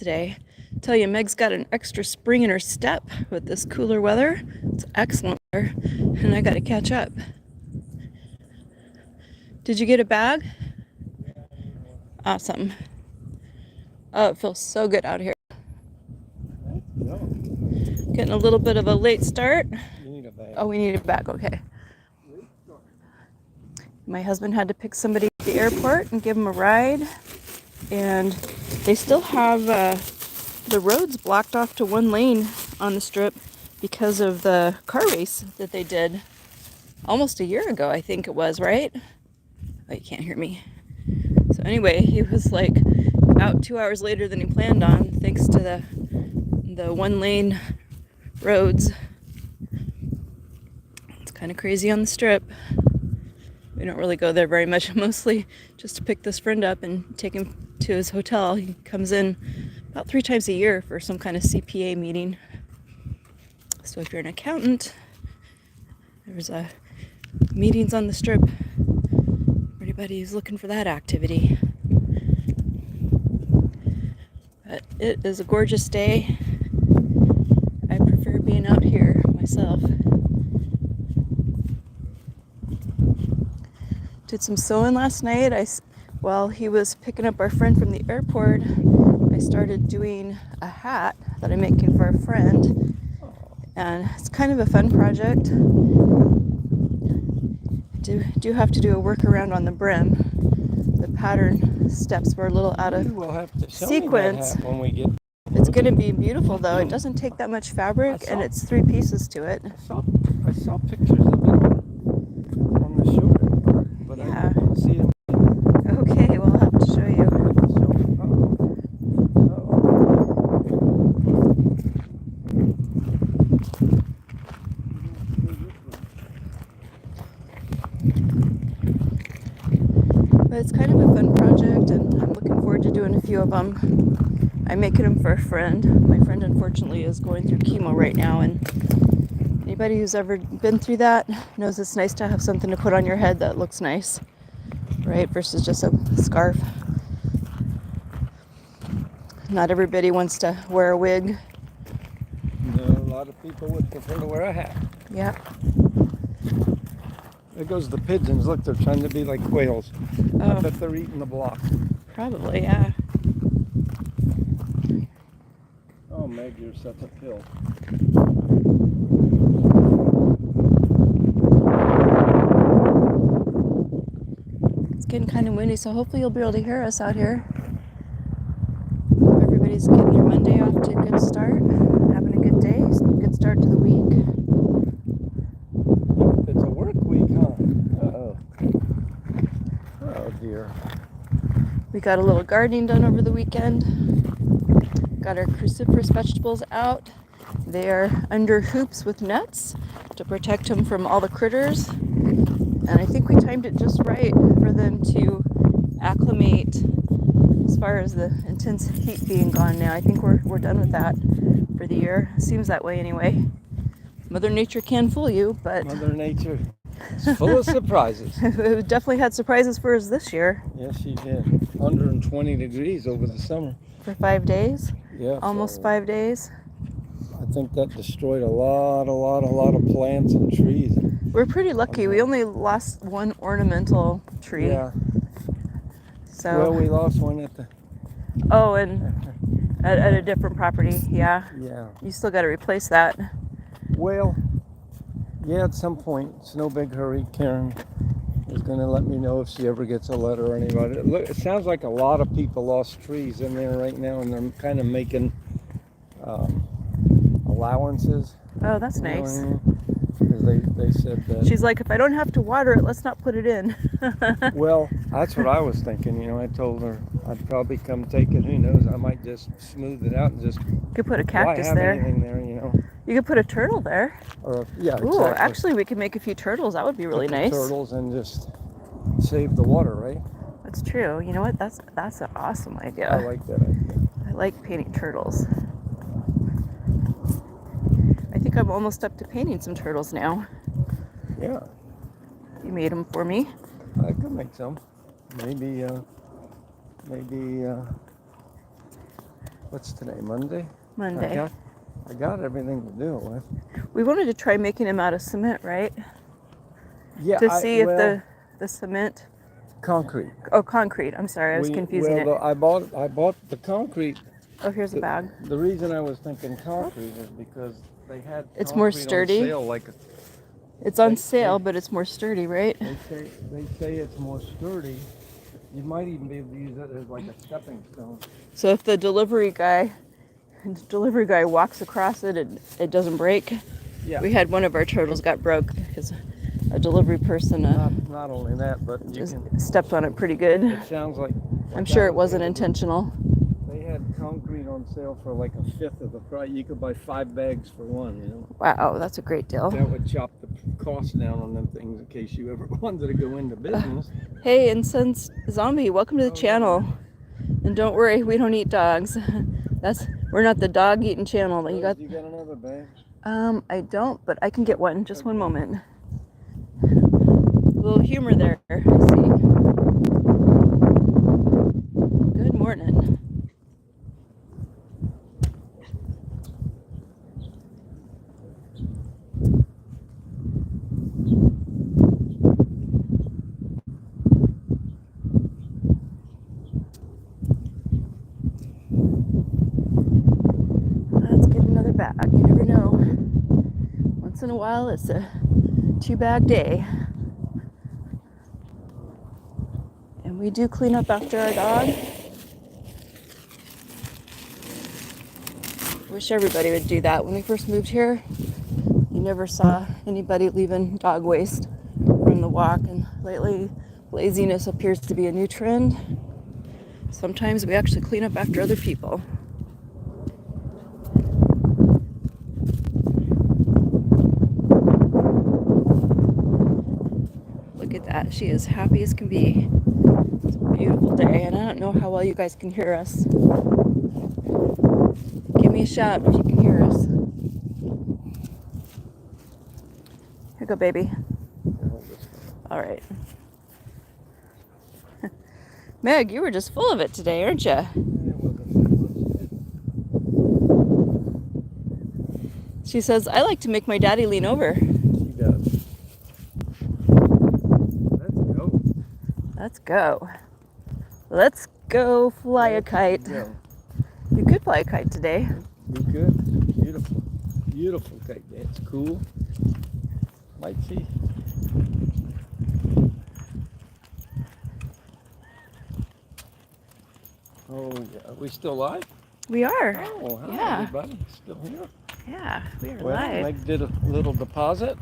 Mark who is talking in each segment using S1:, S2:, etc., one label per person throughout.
S1: today. Tell you, Meg's got an extra spring in her step with this cooler weather. It's excellent weather, and I got to catch up. Did you get a bag? Awesome. Oh, it feels so good out here. Getting a little bit of a late start.
S2: You need a bag.
S1: Oh, we need a bag, okay. My husband had to pick somebody at the airport and give him a ride. And they still have the roads blocked off to one lane on the strip because of the car race that they did almost a year ago, I think it was, right? Oh, you can't hear me. So anyway, he was like out 2 hours later than he planned on, thanks to the one lane roads. It's kind of crazy on the strip. We don't really go there very much, mostly just to pick this friend up and take him to his hotel. He comes in about 3 times a year for some kind of CPA meeting. So if you're an accountant, there's meetings on the strip for anybody who's looking for that activity. But it is a gorgeous day. I prefer being out here myself. Did some sewing last night. While he was picking up our friend from the airport, I started doing a hat that I'm making for a friend. And it's kind of a fun project. Do have to do a workaround on the brim. The pattern steps were a little out of
S2: We'll have to show
S1: sequence.
S2: Me that hat when we get.
S1: It's going to be beautiful though. It doesn't take that much fabric and it's 3 pieces to it.
S2: I saw pictures of it on the show, but yeah. I didn't see them.
S1: Okay, we'll have to show you. But it's kind of a fun project and I'm looking forward to doing a few of them. I'm making them for a friend. My friend unfortunately is going through chemo right now, and anybody who's ever been through that knows it's nice to have something to put on your head that looks nice, right? Versus just a scarf. Not everybody wants to wear a wig.
S2: No, a lot of people would prefer to wear a hat.
S1: Yeah.
S2: There goes the pigeons. Look, they're trying to be like quails.
S1: Oh.
S2: I bet they're eating the block.
S1: Probably, yeah.
S2: Oh, Meg, you're such a pill.
S1: It's getting kind of windy, so hopefully you'll be able to hear us out here. Everybody's getting their Monday off to a good start, having a good day, good start to the week.
S2: It's a work week, huh? Uh-oh. Oh, dear.
S1: We got a little gardening done over the weekend. Got our cruciferous vegetables out. They are under hoops with nets to protect them from all the critters. And I think we timed it just right for them to acclimate as far as the intense heat being gone now. I think we're done with that for the year. Seems that way anyway. Mother Nature can fool you, but
S2: Mother Nature is full of surprises.
S1: It definitely had surprises for us this year.
S2: Yes, she did. 120 degrees over the summer.
S1: For 5 days?
S2: Yeah.
S1: Almost 5 days.
S2: I think that destroyed a lot of plants and trees.
S1: We're pretty lucky. We only lost one ornamental tree.
S2: Yeah.
S1: So.
S2: Well, we lost one at the.
S1: Oh, and at a different property. Yeah.
S2: Yeah.
S1: You still got to replace that.
S2: Well, yeah, at some point. It's no big hurry. Karen is going to let me know if she ever gets a letter or anybody. It sounds like a lot of people lost trees in there right now, and they're kind of making allowances.
S1: Oh, that's nice.
S2: Because they said that.
S1: She's like, if I don't have to water it, let's not put it in.
S2: Well, that's what I was thinking. I told her I'd probably come take it. Who knows? I might just smooth it out and just.
S1: You could put a cactus
S2: have
S1: there.
S2: Anything there,
S1: You could put a turtle there.
S2: Or yeah,
S1: Ooh,
S2: exactly.
S1: Actually, we could make a few turtles. That would be really nice.
S2: Turtles and just save the water, right?
S1: That's true. You know what? That's an awesome idea.
S2: I like that idea.
S1: I like painting turtles. I think I'm almost up to painting some turtles now.
S2: Yeah.
S1: You made them for me.
S2: I could make some. Maybe What's today? Monday?
S1: Monday.
S2: I got everything to do it with.
S1: We wanted to try making him out of cement, right?
S2: Yeah,
S1: To see if the cement.
S2: concrete.
S1: Oh, concrete. I'm sorry, I was confusing it.
S2: I bought the concrete.
S1: Oh, here's a bag.
S2: The reason I was thinking concrete is because they had
S1: It's more
S2: concrete
S1: sturdy?
S2: on sale, like
S1: It's on sale, but it's more sturdy, right?
S2: they say it's more sturdy. You might even be able to use it as like a stepping stone.
S1: So if the delivery guy walks across it, it doesn't break.
S2: Yeah.
S1: We had one of our turtles got broke because a delivery person
S2: Not only that, but you
S1: just
S2: can.
S1: stepped on it pretty good.
S2: It sounds like.
S1: I'm sure it wasn't intentional.
S2: They had concrete on sale for like a fifth of the price. You could buy 5 bags for one. You know.
S1: Wow, that's a great deal.
S2: That would chop the cost down on them things in case you ever wanted to go into business.
S1: Hey, Incense Zombie, welcome to the channel. And don't worry, we don't eat dogs. We're not the dog eating channel.
S2: You got another bag?
S1: I don't, but I can get one. Just one moment. A little humor there. I see. Good morning. Let's get another bag. You never know. Once in a while, it's a 2-bag day. And we do clean up after our dog. Wish everybody would do that. When we first moved here, you never saw anybody leaving dog waste from the walk. And lately, laziness appears to be a new trend. Sometimes we actually clean up after other people. Look at that. She is happy as can be. It's a beautiful day, and I don't know how well you guys can hear us. Give me a shout if you can hear us. Here you go, baby. All right. Meg, you were just full of it today, aren't you? She says, I like to make my daddy lean over.
S2: She does. Let's go.
S1: Let's go fly a kite.
S2: Go.
S1: You could fly a kite today.
S2: We could. Beautiful. Beautiful kite day. It's cool. Might see. Oh, yeah. Are we still live?
S1: We are.
S2: Oh, hi,
S1: Yeah.
S2: everybody. Still here.
S1: Yeah, we are
S2: Well,
S1: live.
S2: Meg did a little deposit.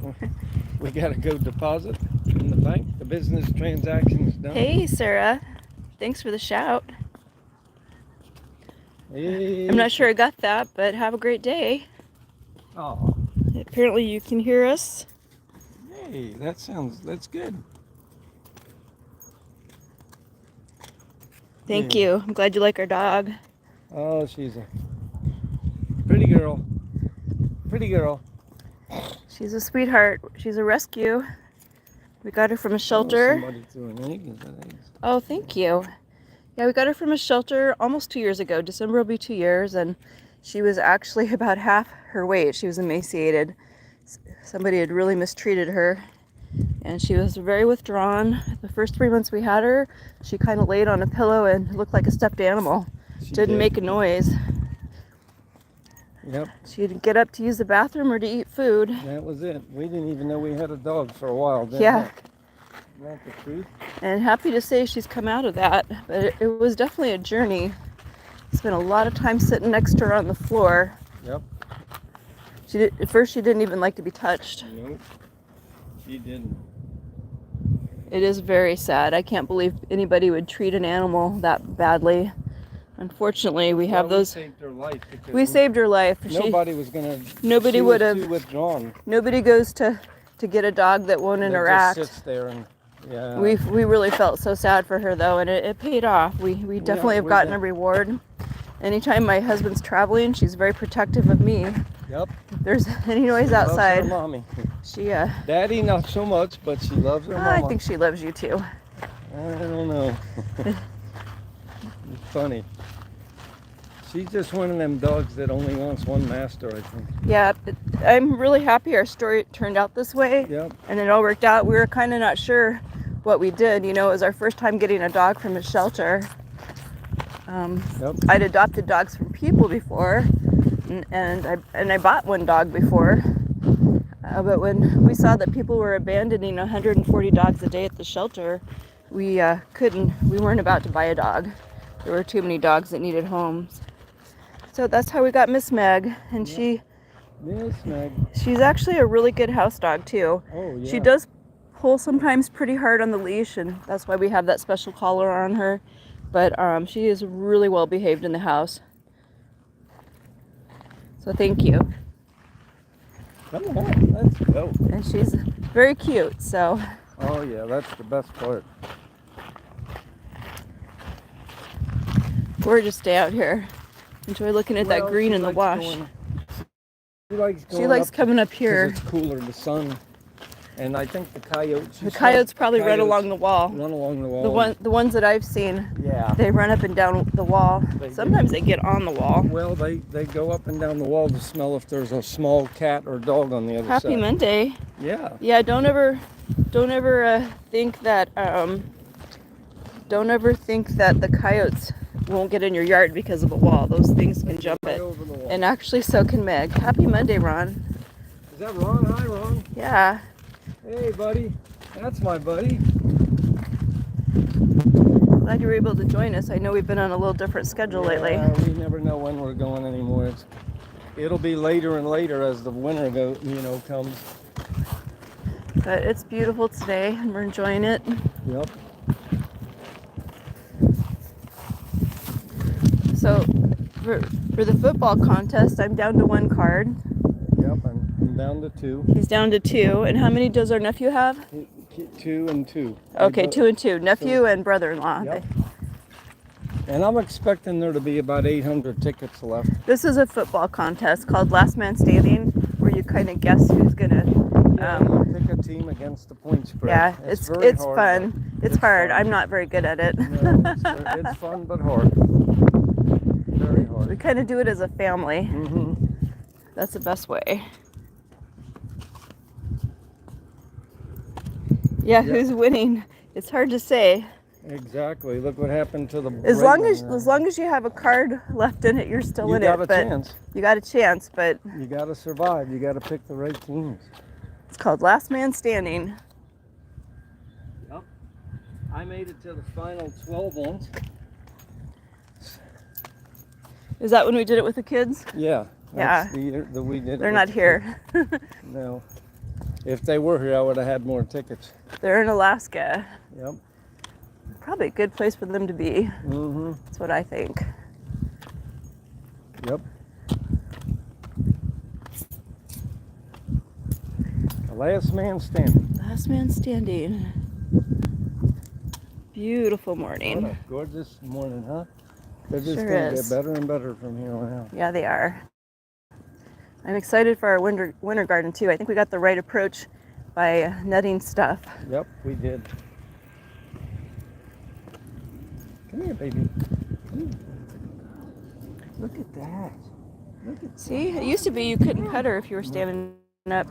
S2: We got to go deposit in the bank. The business transaction is done.
S1: Hey, Sarah. Thanks for the shout.
S2: Hey.
S1: I'm not sure I got that, but have a great day.
S2: Oh,
S1: Apparently you can hear us.
S2: hey, that's good.
S1: Thank
S2: Yeah.
S1: you. I'm glad you like our dog.
S2: Oh, she's a pretty girl. Pretty girl.
S1: She's a sweetheart. She's a rescue. We got her from a shelter.
S2: Oh, somebody threw an egg. Is that eggs?
S1: Oh, thank you. Yeah, we got her from a shelter almost 2 years ago. December will be 2 years, and she was actually about half her weight. She was emaciated. Somebody had really mistreated her, and she was very withdrawn. The first 3 months we had her, she kind of laid on a pillow and looked like a stuffed animal.
S2: She
S1: Didn't
S2: did.
S1: make a noise.
S2: Yep,
S1: She'd get up to use the bathroom or to eat food.
S2: that was it. We didn't even know we had a dog for a while. Did
S1: Yeah.
S2: Isn't that the truth?
S1: And happy to say she's come out of that, but it was definitely a journey. Spent a lot of time sitting next to her on the floor.
S2: Yep.
S1: At first she didn't even like to be touched.
S2: Nope. She didn't.
S1: It is very sad. I can't believe anybody would treat an animal that badly. Unfortunately, we have
S2: Well,
S1: those.
S2: We saved her life. Because
S1: We saved her life.
S2: Nobody was gonna.
S1: Nobody
S2: she
S1: would
S2: was
S1: have.
S2: too withdrawn.
S1: Nobody goes to get a dog that won't
S2: That
S1: interact.
S2: just sits there and yeah.
S1: We really felt so sad for her though, and it paid off. We definitely have
S2: we
S1: gotten
S2: did.
S1: a reward. Anytime my husband's traveling, she's very protective of me.
S2: Yep.
S1: If there's any noise
S2: Loves her
S1: outside,
S2: mommy.
S1: she
S2: Daddy, not so much, but she loves her
S1: I
S2: mama.
S1: think she loves you too.
S2: I don't know. It's funny. She's just one of them dogs that only wants one master, I think.
S1: Yeah, I'm really happy our story turned out this way.
S2: Yep.
S1: And it all worked out. We were kind of not sure what we did. You know, it was our first time getting a dog from a shelter.
S2: Yep.
S1: I'd adopted dogs from people before, and I bought one dog before. But when we saw that people were abandoning 140 dogs a day at the shelter, we weren't about to buy a dog. There were too many dogs that needed homes. So that's how we got Miss Meg, and
S2: Yep. Miss Meg.
S1: she's actually a really good house dog too.
S2: Oh, yeah.
S1: She does pull sometimes pretty hard on the leash, and that's why we have that special collar on her. But she is really well behaved in the house. So thank you.
S2: Come on, let's go.
S1: And she's very cute, so
S2: Oh, yeah, that's the best part.
S1: gorgeous day out here. Enjoy looking at that
S2: Well,
S1: green
S2: she
S1: in the
S2: likes
S1: wash.
S2: She
S1: She likes
S2: up
S1: coming up
S2: 'cause
S1: here.
S2: it's cooler, the sun. And I think the coyotes.
S1: The coyotes probably run along the wall.
S2: Run along the wall.
S1: The ones that I've seen,
S2: Yeah.
S1: they run up and down the wall.
S2: They do.
S1: Sometimes they get on the wall.
S2: Well, they go up and down the wall to smell if there's a small cat or dog on the other
S1: Happy
S2: side.
S1: Monday.
S2: Yeah.
S1: Yeah, don't ever think that the coyotes won't get in your yard because of a wall. Those things can jump
S2: Right
S1: it.
S2: over the wall.
S1: And actually so can Meg. Happy Monday, Ron.
S2: Is that Ron? Hi, Ron.
S1: Yeah.
S2: Hey, buddy. That's my buddy.
S1: Glad you were able to join us. I know we've been on a little different schedule lately.
S2: Yeah, we never know when we're going anymore. It'll be later and later as the winter comes.
S1: But it's beautiful today and we're enjoying it.
S2: Yep.
S1: So for the football contest, I'm down to 1 card.
S2: Yep. I'm down to 2.
S1: He's down to 2. And how many does our nephew have?
S2: 2 and 2.
S1: Okay, 2 and 2. Nephew and brother-in-law.
S2: Yep. And I'm expecting there to be about 800 tickets left.
S1: This is a football contest called Last Man Standing, where you kind of guess who's gonna.
S2: You pick a team against the point spread.
S1: Yeah,
S2: it's
S1: it's
S2: very hard,
S1: fun.
S2: but
S1: It's hard.
S2: fun.
S1: I'm not very good at it.
S2: No, it's fun but hard. Very
S1: We
S2: hard.
S1: kind of do it as a family.
S2: Mm-hmm.
S1: That's the best way. Yeah,
S2: Yeah.
S1: who's winning? It's hard to say.
S2: Exactly. Look what happened to the.
S1: As long as
S2: Ravens.
S1: you have a card left in it, you're still
S2: You
S1: in
S2: got
S1: it.
S2: a
S1: But
S2: chance.
S1: you got a chance. But
S2: You got to survive. You got to pick the right teams.
S1: it's called Last Man Standing.
S2: Yep. I made it to the final 12 ones.
S1: Is that when we did it with the kids?
S2: Yeah.
S1: Yeah.
S2: That's the year that we did. it
S1: They're
S2: with
S1: not
S2: the
S1: here.
S2: kids. No. If they were here, I would have had more tickets.
S1: They're in Alaska.
S2: Yep.
S1: Probably a good place for them to be.
S2: Mm-hmm.
S1: That's what I think.
S2: Yep. The last man standing.
S1: Last Man Standing. Beautiful
S2: What
S1: morning.
S2: a gorgeous morning, huh? They're just
S1: Sure
S2: going to
S1: is.
S2: get better and better from here on out.
S1: Yeah, they are. I'm excited for our winter garden too. I think we got the right approach by netting stuff.
S2: Yep, we did. Come here, baby. Come here. Look at that. Look at
S1: See, it used to be you couldn't pet her if you were standing up.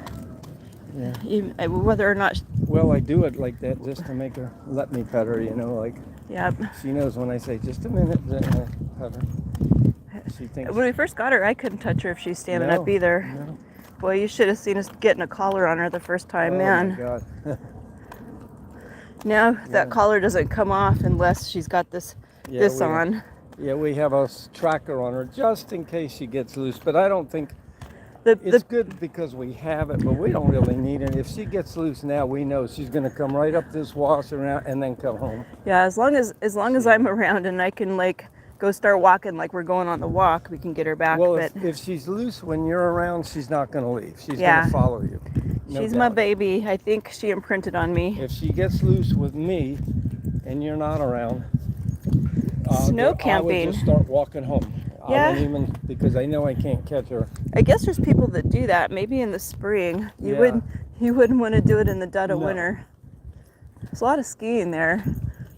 S2: Yeah.
S1: Whether or not,
S2: Well, I do it like that just to make her let me pet her, like
S1: yeah.
S2: she knows when I say just a minute, then I pet her. She thinks.
S1: When we first got her, I couldn't touch her if she's standing
S2: No,
S1: up either.
S2: no.
S1: Boy, you should have seen us getting a collar on her the first time,
S2: Oh,
S1: man.
S2: my God.
S1: Now
S2: Yeah.
S1: that collar doesn't come off unless she's got this
S2: Yeah, we-
S1: on.
S2: Yeah, we have a tracker on her just in case she gets loose, but I don't think
S1: The
S2: it's good because we have it, but we don't really need it. If she gets loose now, we know she's going to come right up this wash around and then come home.
S1: yeah, as long as I'm around and I can go start walking like we're going on the walk, we can get her back.
S2: Well,
S1: but
S2: if she's loose when you're around, she's not going to leave. She's
S1: Yeah.
S2: going to follow you. No
S1: she's my
S2: doubt.
S1: baby. I think she imprinted on me.
S2: If she gets loose with me and you're not around,
S1: Snow
S2: I would
S1: camping.
S2: just start walking home. I
S1: Yeah.
S2: don't even, because I know I can't catch her.
S1: I guess there's people that do that. Maybe in the spring. You
S2: Yeah.
S1: wouldn't want to do it in the dead of
S2: No.
S1: winter. There's a lot of skiing there.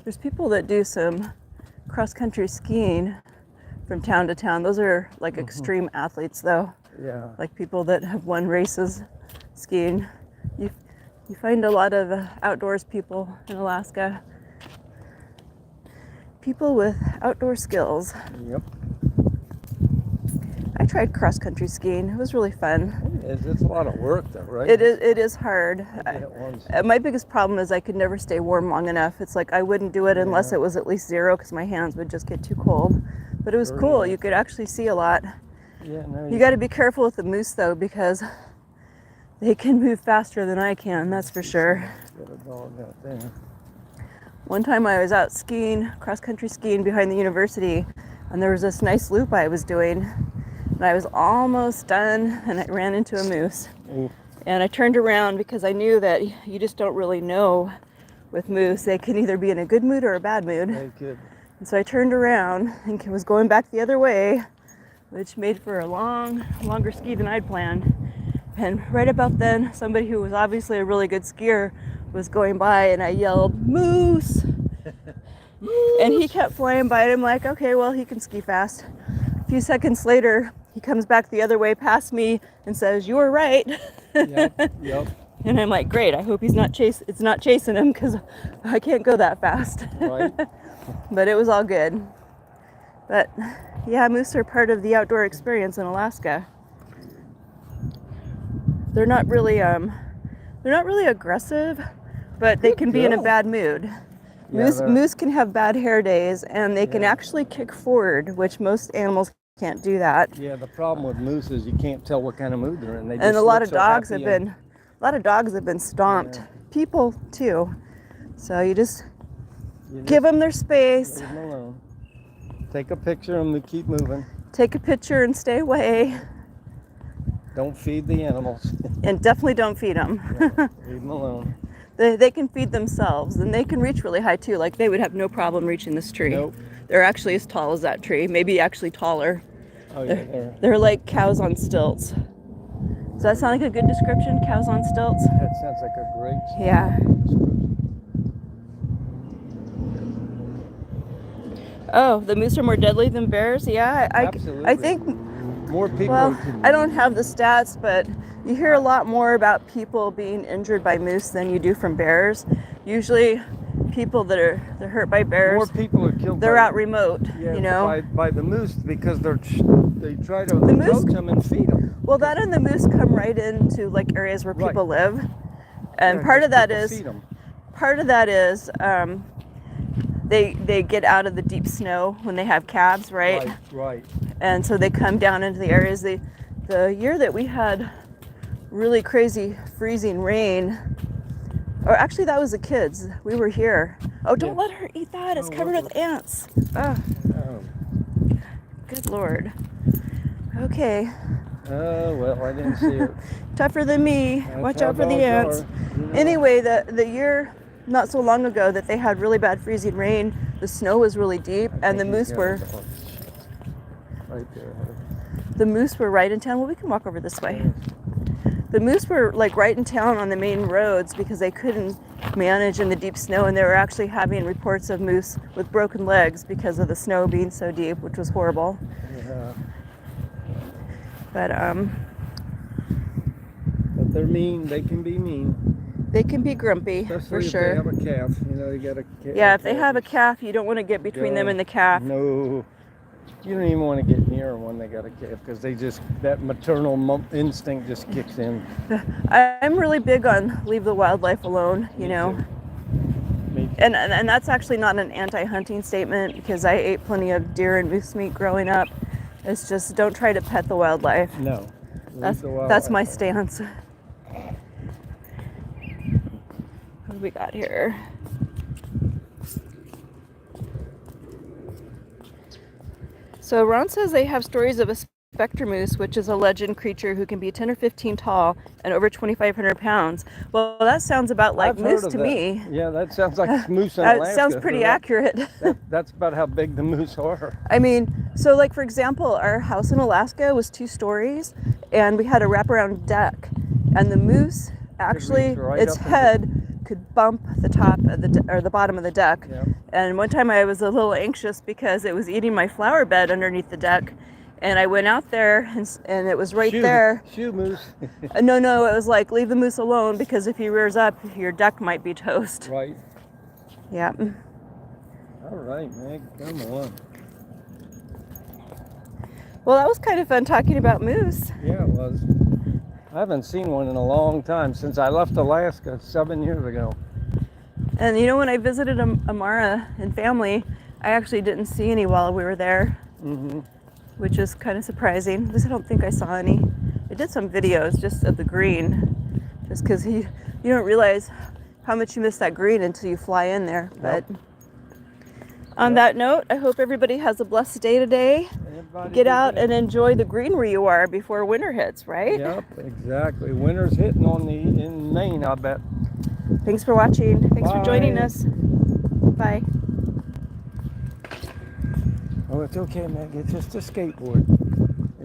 S1: There's people that do some cross country skiing from town to town. Those are like extreme athletes, though.
S2: Yeah.
S1: Like people that have won races skiing. You find a lot of outdoors people in Alaska. People with outdoor skills.
S2: Yep.
S1: I tried cross-country skiing. It was really fun.
S2: It's a lot of work, though, right?
S1: It is hard.
S2: I did it once.
S1: My biggest problem is I could never stay warm long enough. It's like I wouldn't do it unless
S2: Yeah.
S1: it was at least 0 because my hands would just get too cold. But it was
S2: Very
S1: cool.
S2: nice.
S1: You could actually see a lot.
S2: Yeah, no,
S1: You got to be careful with the moose, though, because they can move faster than I can, that's for sure.
S2: got a dog out there.
S1: One time I was out skiing, cross-country skiing behind the university, and there was this nice loop I was doing, and I was almost done, and I ran into a moose.
S2: Ooh.
S1: And I turned around because I knew that you just don't really know with moose. They can either be in a good mood or a bad mood.
S2: Very good.
S1: And so I turned around and was going back the other way, which made for a longer ski than I'd planned. And right about then, somebody who was obviously a really good skier was going by, and I yelled, "Moose!" And he kept flying by, and I'm like, okay, well, he can ski fast. A few seconds later, he comes back the other way past me and says, "You were right."
S2: Yep.
S1: And I'm like, great, I hope it's not chasing him because I can't go that fast.
S2: Right.
S1: But it was all good. But yeah, moose are part of the outdoor experience in Alaska. They're not really aggressive, but they can be in a
S2: girl.
S1: bad mood.
S2: Yeah,
S1: Moose can have bad hair days, and they can actually kick forward, which most animals can't do that.
S2: Yeah, the problem with moose is you can't tell what kind of mood they're in. They
S1: And
S2: just
S1: a lot
S2: look
S1: of
S2: so
S1: dogs
S2: happy
S1: have been stomped.
S2: Yeah.
S1: People too. So you just
S2: you
S1: give them their space,
S2: leave them alone. Take a picture and keep moving.
S1: take a picture and stay away,
S2: Don't feed the animals.
S1: and definitely don't feed them.
S2: Leave them alone.
S1: They can feed themselves, and they can reach really high too. Like they would have no problem reaching this tree.
S2: Nope.
S1: They're actually as tall as that tree, maybe actually taller.
S2: Oh yeah,
S1: They're like cows on stilts. Does that sound like a good description? Cows on stilts?
S2: that sounds like a great
S1: Yeah.
S2: description.
S1: Oh, the moose are more deadly than bears? Yeah, I
S2: Absolutely.
S1: think,
S2: More people.
S1: well,
S2: can-
S1: I don't have the stats, but you hear a lot more about people being injured by moose than you do from bears. Usually people they're hurt by
S2: more
S1: bears,
S2: people are killed.
S1: they're
S2: by,
S1: out remote,
S2: yeah,
S1: you know?
S2: by the moose because they try to
S1: The moose-
S2: approach them and feed them.
S1: Well, that and the moose come right into like areas where
S2: Right.
S1: people live. And
S2: Yeah,
S1: part of that
S2: people
S1: is
S2: feed 'em.
S1: they get out of the deep snow when they have calves, right?
S2: Right.
S1: And so they come down into the areas. The year that we had really crazy freezing rain, or actually that was the kids. We were here. Oh, don't
S2: Yeah.
S1: let her eat that. It's
S2: Oh,
S1: covered
S2: what
S1: with ants. Oh,
S2: Oh.
S1: good Lord. Okay,
S2: Oh, well, I didn't see it.
S1: tougher than me.
S2: That's
S1: Watch
S2: how
S1: out for the
S2: dogs
S1: ants.
S2: are, you know.
S1: Anyway, the year not so long ago that they had really bad freezing rain, the snow was really deep,
S2: I
S1: and the
S2: think he's
S1: moose
S2: got a
S1: were
S2: dog. Right there.
S1: right in town. Well, we can walk over this way. The moose were like right in town on the main roads because they couldn't manage in the deep snow, and they were actually having reports of moose with broken legs because of the snow being so deep, which was horrible.
S2: Yeah.
S1: But
S2: But they're mean. They can be mean.
S1: they can be grumpy,
S2: Especially
S1: for
S2: if
S1: sure.
S2: they have a calf. You know, you got a calf.
S1: Yeah, if they have a calf, you don't want to get between them and the calf.
S2: No. You don't even want to get near them when they got a calf because that maternal instinct just kicks in.
S1: I'm really big on leave the wildlife alone, you
S2: Me
S1: know.
S2: too. Me too.
S1: And that's actually not an anti-hunting statement because I ate plenty of deer and moose meat growing up. It's just don't try to pet the wildlife.
S2: No.
S1: That's
S2: Leave the
S1: that's my
S2: wildlife
S1: stance. What do we got here? So Ron says they have stories of a specter moose, which is a legend creature who can be 10 or 15 tall and over 2,500 pounds. Well, that sounds about like
S2: I've heard
S1: moose
S2: of
S1: to
S2: that.
S1: me.
S2: Yeah, that sounds like moose in
S1: That
S2: Alaska.
S1: sounds pretty accurate.
S2: That's about how big the moose are.
S1: I mean, so like for example, our house in Alaska was 2 stories and we had a wraparound deck, and the moose actually,
S2: reach right
S1: its
S2: up
S1: head could bump the top of or the bottom of the deck.
S2: Yep.
S1: And one time I was a little anxious because it was eating my flower bed underneath the deck. And I went out there and it was right there.
S2: Shoe moose.
S1: No, it was like, leave the moose alone because if he rears up, your deck might be toast.
S2: Right.
S1: Yeah.
S2: All right, Meg, come on.
S1: Well, that was kind of fun talking about moose.
S2: Yeah, it was. I haven't seen one in a long time, since I left Alaska 7 years ago.
S1: And you know, when I visited Amara and family, I actually didn't see any while we were there, which is kind of surprising because I don't think I saw any. I did some videos just of the green, just because you don't realize how much you miss that green until you fly in there.
S2: Yep.
S1: But on that note, I hope everybody has a blessed day today.
S2: Everybody
S1: Get
S2: do
S1: out
S2: that.
S1: and enjoy the green where you are before winter hits, right?
S2: Yep, exactly. Winter's hitting in Maine, I bet.
S1: Thanks for watching. Thanks for joining
S2: Bye.
S1: us. Bye.
S2: Oh, it's okay, Meg. It's just a skateboard.